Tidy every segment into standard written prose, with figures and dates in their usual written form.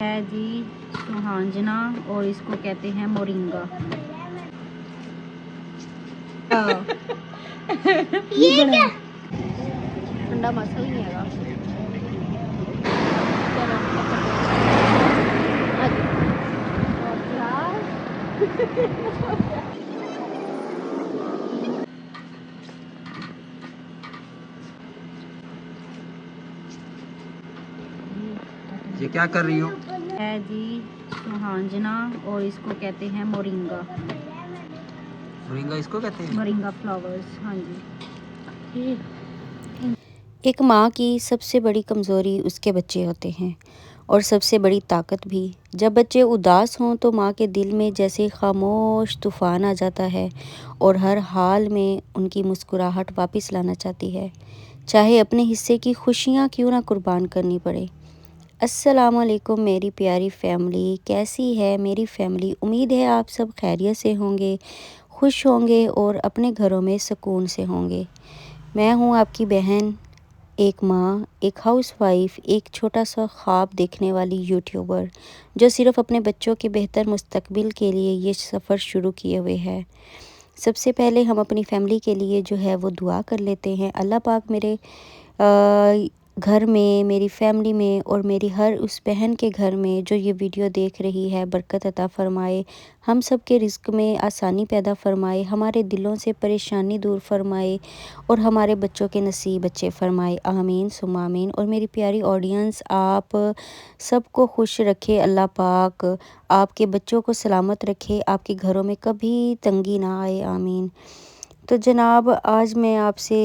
ہے جی سوہانجنا اور اس کو کہتے ہیں مورنگا۔ یہ کیا ٹھنڈا مسا بھی نہیں ہے گا۔ یہ کیا کر رہی ہو؟ ہے جی سوہانجنا اور اس کو کہتے ہیں مورنگا۔ مورنگا اس کو کہتے ہیں؟ مورنگا فلاورز، ہاں جی۔ ایک ماں کی سب سے بڑی کمزوری اس کے بچے ہوتے ہیں اور سب سے بڑی طاقت بھی۔ جب بچے اداس ہوں تو ماں کے دل میں جیسے خاموش طوفان آ جاتا ہے اور ہر حال میں ان کی مسکراہٹ واپس لانا چاہتی ہے، چاہے اپنے حصے کی خوشیاں کیوں نہ قربان کرنی پڑے۔ السلام علیکم میری پیاری فیملی، کیسی ہے میری فیملی؟ امید ہے آپ سب خیریت سے ہوں گے، خوش ہوں گے اور اپنے گھروں میں سکون سے ہوں گے۔ میں ہوں آپ کی بہن، ایک ماں، ایک ہاؤس وائف، ایک چھوٹا سا خواب دیکھنے والی یوٹیوبر جو صرف اپنے بچوں کے بہتر مستقبل کے لیے یہ سفر شروع کیے ہوئے ہے۔ سب سے پہلے ہم اپنی فیملی کے لیے جو ہے وہ دعا کر لیتے ہیں۔ اللہ پاک میرے گھر میں، میری فیملی میں اور میری ہر اس بہن کے گھر میں جو یہ ویڈیو دیکھ رہی ہے برکت عطا فرمائے، ہم سب کے رزق میں آسانی پیدا فرمائے، ہمارے دلوں سے پریشانی دور فرمائے اور ہمارے بچوں کے نصیب اچھے فرمائے، آمین ثم آمین۔ اور میری پیاری آڈینس، آپ سب کو خوش رکھے اللہ پاک، آپ کے بچوں کو سلامت رکھے، آپ کے گھروں میں کبھی تنگی نہ آئے، آمین۔ تو جناب، آج میں آپ سے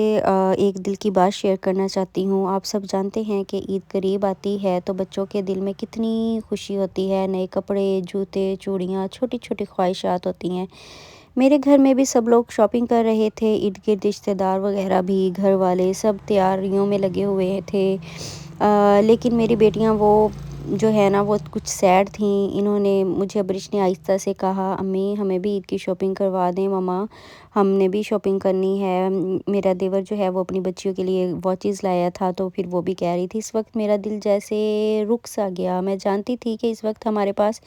ایک دل کی بات شیئر کرنا چاہتی ہوں۔ آپ سب جانتے ہیں کہ عید قریب آتی ہے تو بچوں کے دل میں کتنی خوشی ہوتی ہے، نئے کپڑے، جوتے، چوڑیاں، چھوٹی چھوٹی خواہشات ہوتی ہیں۔ میرے گھر میں بھی سب لوگ شاپنگ کر رہے تھے، ارد گرد رشتہ دار وغیرہ بھی، گھر والے سب تیاریوں میں لگے ہوئے تھے، لیکن میری بیٹیاں وہ جو ہے نا وہ کچھ سیڈ تھیں۔ انہوں نے مجھے ابرش نے آہستہ سے کہا، امی ہمیں بھی عید کی شاپنگ کروا دیں مما، ہم نے بھی شاپنگ کرنی ہے۔ میرا دیور جو ہے وہ اپنی بچیوں کے لیے واچز لایا تھا تو پھر وہ بھی کہہ رہی تھی۔ اس وقت میرا دل جیسے رک سا گیا۔ میں جانتی تھی کہ اس وقت ہمارے پاس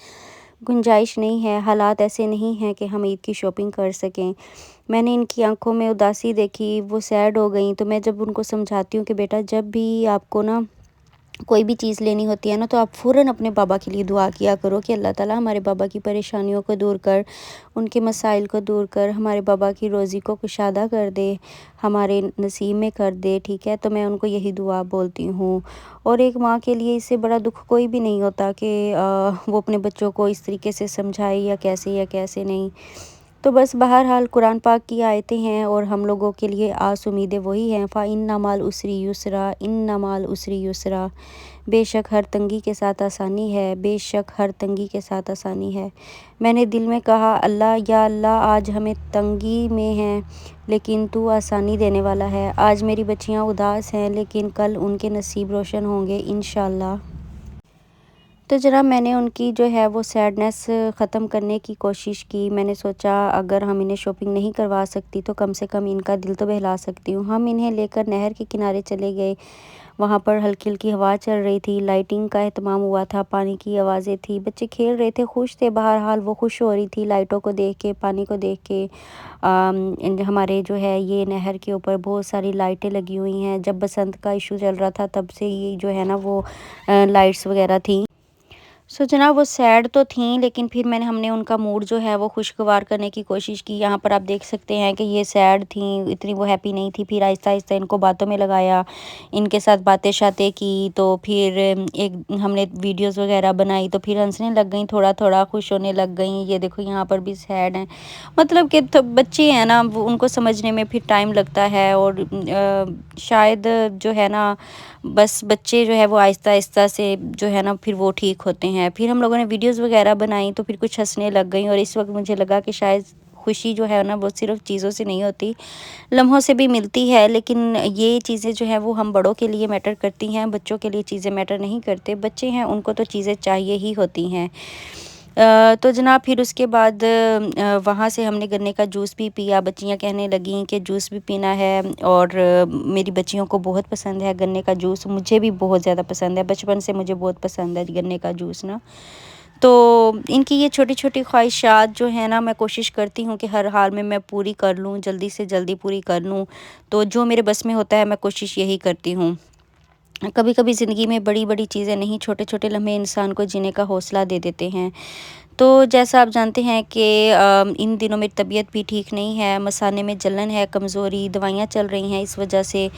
گنجائش نہیں ہے، حالات ایسے نہیں ہیں کہ ہم عید کی شاپنگ کر سکیں۔ میں نے ان کی آنکھوں میں اداسی دیکھی، وہ سیڈ ہو گئیں، تو میں جب ان کو سمجھاتی ہوں کہ بیٹا جب بھی آپ کو نا کوئی بھی چیز لینی ہوتی ہے نا تو آپ فوراً اپنے بابا کے لیے دعا کیا کرو کہ اللہ تعالیٰ ہمارے بابا کی پریشانیوں کو دور کر، ان کے مسائل کو دور کر، ہمارے بابا کی روزی کو کشادہ کر دے، ہمارے نصیب میں کر دے، ٹھیک ہے؟ تو میں ان کو یہی دعا بولتی ہوں۔ اور ایک ماں کے لیے اس سے بڑا دکھ کوئی بھی نہیں ہوتا کہ وہ اپنے بچوں کو اس طریقے سے سمجھائے یا کیسے نہیں۔ تو بس بہرحال قرآن پاک کی آیتیں ہیں اور ہم لوگوں کے لیے آس امیدیں وہی ہیں، فَإِنَّ مَعَ الْعُسْرِ يُسْرًا، إِنَّ مَعَ الْعُسْرِ يُسْرًا۔ بے شک ہر تنگی کے ساتھ آسانی ہے، بے شک ہر تنگی کے ساتھ آسانی ہے۔ میں نے دل میں کہا، اللہ یا اللہ آج ہمیں تنگی میں ہیں لیکن تو آسانی دینے والا ہے۔ آج میری بچیاں اداس ہیں لیکن کل ان کے نصیب روشن ہوں گے انشاءاللہ۔ تو جناب میں نے ان کی جو ہے وہ سیڈنس ختم کرنے کی کوشش کی۔ میں نے سوچا اگر ہم انہیں شاپنگ نہیں کروا سکتی تو کم سے کم ان کا دل تو بہلا سکتی ہوں۔ ہم انہیں لے کر نہر کے کنارے چلے گئے، وہاں پر ہلکی ہلکی ہوا چل رہی تھی، لائٹنگ کا اہتمام ہوا تھا، پانی کی آوازیں تھی، بچے کھیل رہے تھے، خوش تھے، بہرحال وہ خوش ہو رہی تھی لائٹوں کو دیکھ کے، پانی کو دیکھ کے۔ ہمارے جو ہے یہ نہر کے اوپر بہت ساری لائٹیں لگی ہوئی ہیں، جب بسنت کا ایشو چل رہا تھا تب سے یہ جو ہے نا وہ لائٹس وغیرہ تھیں۔ جناب وہ سیڈ تو تھیں لیکن پھر ہم نے ان کا موڈ جو ہے وہ خوشگوار کرنے کی کوشش کی۔ یہاں پر آپ دیکھ سکتے ہیں کہ یہ سیڈ تھیں، اتنی وہ ہیپی نہیں تھی۔ پھر آہستہ آہستہ ان کو باتوں میں لگایا، ان کے ساتھ باتیں شاتیں کی، تو پھر ایک ہم نے ویڈیوز وغیرہ بنائی تو پھر ہنسنے لگ گئیں، تھوڑا تھوڑا خوش ہونے لگ گئیں۔ یہ دیکھو یہاں پر بھی سیڈ ہیں، مطلب کہ بچے ہیں نا وہ ان کو سمجھنے میں پھر ٹائم لگتا ہے، اور شاید جو ہے نا بس بچے جو ہے وہ آہستہ آہستہ سے جو ہے نا پھر وہ ٹھیک ہوتے ہیں۔ پھر ہم لوگوں نے ویڈیوز وغیرہ بنائی تو پھر کچھ ہنسنے لگ گئیں، اور اس وقت مجھے لگا کہ شاید خوشی جو ہے نا وہ صرف چیزوں سے نہیں ہوتی، لمحوں سے بھی ملتی ہے، لیکن یہ چیزیں جو ہیں وہ ہم بڑوں کے لیے میٹر کرتی ہیں، بچوں کے لیے چیزیں میٹر نہیں کرتے۔ بچے ہیں ان کو تو چیزیں چاہیے ہی ہوتی ہیں۔ تو جناب پھر اس کے بعد وہاں سے ہم نے گنے کا جوس بھی پیا. بچیاں کہنے لگیں کہ جوس بھی پینا ہے, اور میری بچیوں کو بہت پسند ہے گنے کا جوس, مجھے بھی بہت زیادہ پسند ہے, بچپن سے مجھے بہت پسند ہے گنے کا جوس نا. تو ان کی یہ چھوٹی چھوٹی خواہشات جو ہیں نا, میں کوشش کرتی ہوں کہ ہر حال میں پوری کر لوں, جلدی سے جلدی پوری کر لوں. تو جو میرے بس میں ہوتا ہے میں کوشش یہی کرتی ہوں. کبھی کبھی زندگی میں بڑی بڑی چیزیں نہیں, چھوٹے چھوٹے لمحے انسان کو جینے کا حوصلہ دے دیتے ہیں. تو جیسا آپ جانتے ہیں کہ ان دنوں میری طبیعت بھی ٹھیک نہیں ہے, مثانے میں جلن ہے, کمزوری, دوائیاں چل رہی ہیں اس وجہ سے.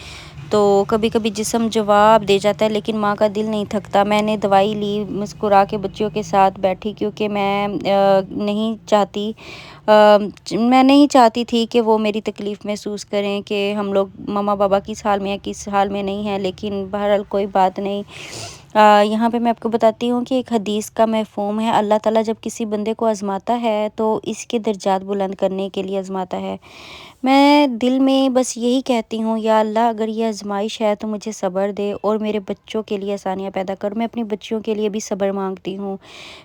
تو کبھی کبھی جسم جواب دے جاتا ہے لیکن ماں کا دل نہیں تھکتا. میں نے دوائی لی, مسکرا کے بچیوں کے ساتھ بیٹھی, کیونکہ میں نہیں چاہتی تھی کہ وہ میری تکلیف محسوس کریں کہ ہم لوگ ماما بابا کس حال میں ہیں کس حال میں نہیں ہیں. لیکن بہرحال کوئی بات نہیں. یہاں پہ میں آپ کو بتاتی ہوں کہ ایک حدیث کا مفہوم ہے, اللہ تعالیٰ جب کسی بندے کو آزماتا ہے تو اس کے درجات بلند کرنے کے لیے آزماتا ہے. میں دل میں بس یہی کہتی ہوں, یا اللہ اگر یہ آزمائش ہے تو مجھے صبر دے اور میرے بچوں کے لیے آسانیاں پیدا کر. میں اپنی بچیوں کے لیے بھی صبر مانگتی ہوں.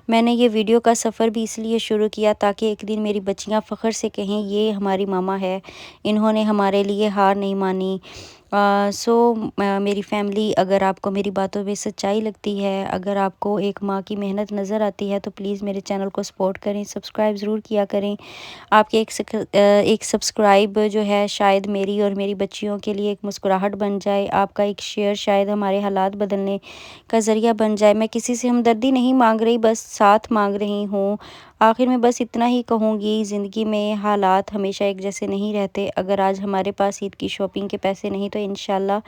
میں نے یہ ویڈیو کا سفر بھی اس لیے شروع کیا تاکہ ایک دن میری بچیاں فخر سے کہیں یہ ہماری ماما ہے, انہوں نے ہمارے لیے ہار نہیں مانی. میری فیملی, اگر آپ کو میری باتوں میں سچائی لگتی ہے, اگر آپ کو ایک ماں کی محنت نظر آتی ہے تو پلیز میرے چینل کو سپورٹ کریں, سبسکرائب ضرور کیا کریں. آپ کے ایک سبسکرائب جو ہے شاید میری اور میری بچیوں کے لیے ایک مسکراہٹ بن جائے. آپ کا ایک شیئر شاید ہمارے حالات بدلنے کا ذریعہ بن جائے. میں کسی سے ہمدردی نہیں مانگ رہی, بس ساتھ مانگ رہی ہوں. آخر میں بس اتنا ہی کہوں گی, زندگی میں حالات ہمیشہ ایک جیسے نہیں رہتے. اگر آج ہمارے پاس عید کی شاپنگ کے پیسے نہیں تو انشاءاللہ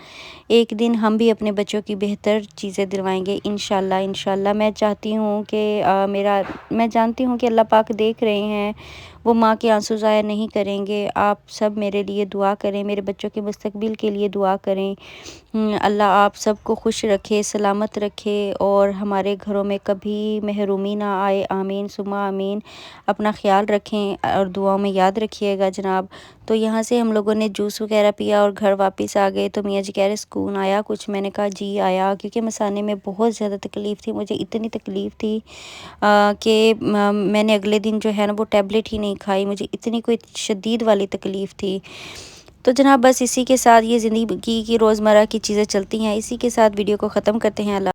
ایک دن ہم بھی اپنے بچوں کی بہتر چیزیں دلوائیں گے انشاءاللہ. میں چاہتی ہوں کہ میں جانتی ہوں کہ اللہ پاک دیکھ رہے ہیں, وہ ماں کے آنسو ضائع نہیں کریں گے. آپ سب میرے لیے دعا کریں, میرے بچوں کے مستقبل کے لیے دعا کریں. اللہ آپ سب کو خوش رکھے, سلامت رکھے, اور ہمارے گھروں میں کبھی محرومی نہ آئے. آمین ثم آمین. اپنا خیال رکھیں اور دعاؤں میں یاد رکھیے گا جناب. تو یہاں سے ہم لوگوں نے جوس وغیرہ پیا اور گھر واپس آ گئے. تو میاں جی کہہ رہے سکون آیا کچھ. میں نے کہا جی آیا, کیونکہ مثانے میں بہت زیادہ تکلیف تھی. مجھے اتنی تکلیف تھی کہ میں نے اگلے دن جو ہے نا وہ ٹیبلٹ ہی نہیں کھائی, مجھے اتنی کوئی شدید والی تکلیف تھی. تو جناب بس اسی کے ساتھ یہ زندگی کی روزمرہ کی چیزیں چلتی ہیں. اسی کے ساتھ ویڈیو کو ختم کرتے ہیں. اللہ